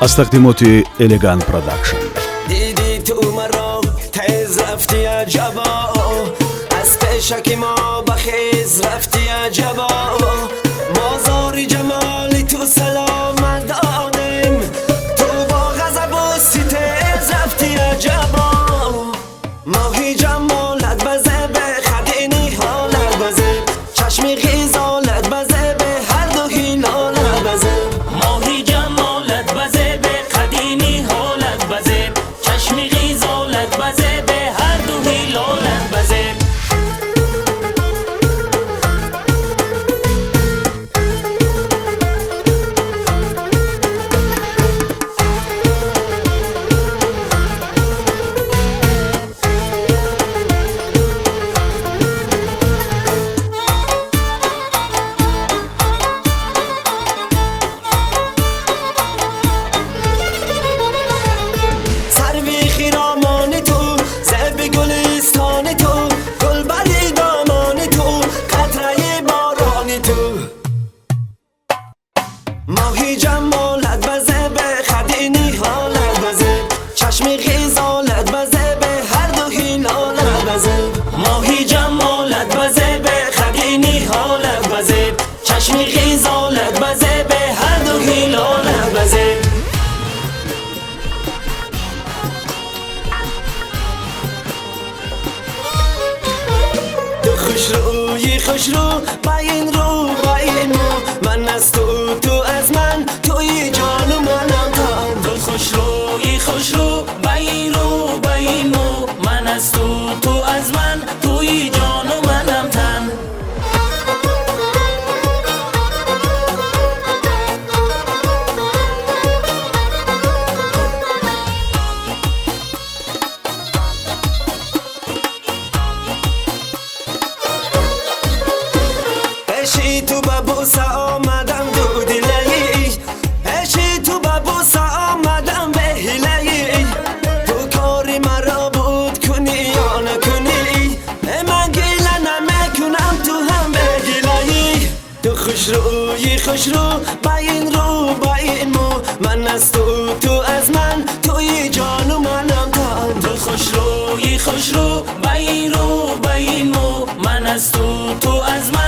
از تقدیمات الگان پروداکشن. دیدی تو مرا تیز رفتی عجبا، از پیشکی ما بخیز رفتی عجبا. بازاری جمالی تو سلامت دادیم، تو با غضب و ستیز رفتی عجبا. ماهی جمالت بزه به خدینی حالت بزه، چشمی خیزالت بزه به هر دو هیلالت بزه. ماهی جمالت بزه به قدیمی حالت بزه، چشمی غیزالت بزه به هر دو هیلالت بزه. ماهی جمالت بزه به خدینی حالت بزه، چشمی خیزالت بزه به هر دو هیلالت بزه. ماهی جمالت بزه به خدینی حالت بزه، چشمی غیزالت بزه به هر دو هیلالت بزه. تو خوش رو با این رو با این مو، من از تو از من، توی جان و منم تن. تو خوش رو با این رو با این مو، من از تو از من، توی جان و منم تن. اشی تو ببوسه آمدم دو دلهی، اشی تو ببوسه آمدم به هیلهی. تو کاری مرا بود کنی یا نکنی، من گیله نمیکنم تو هم به گیلهی. تو خوش رو با این رو با این مو، من از تو از من، توی جان و منم تن. تو خوش رو با این رو با این مو، من از تو از من.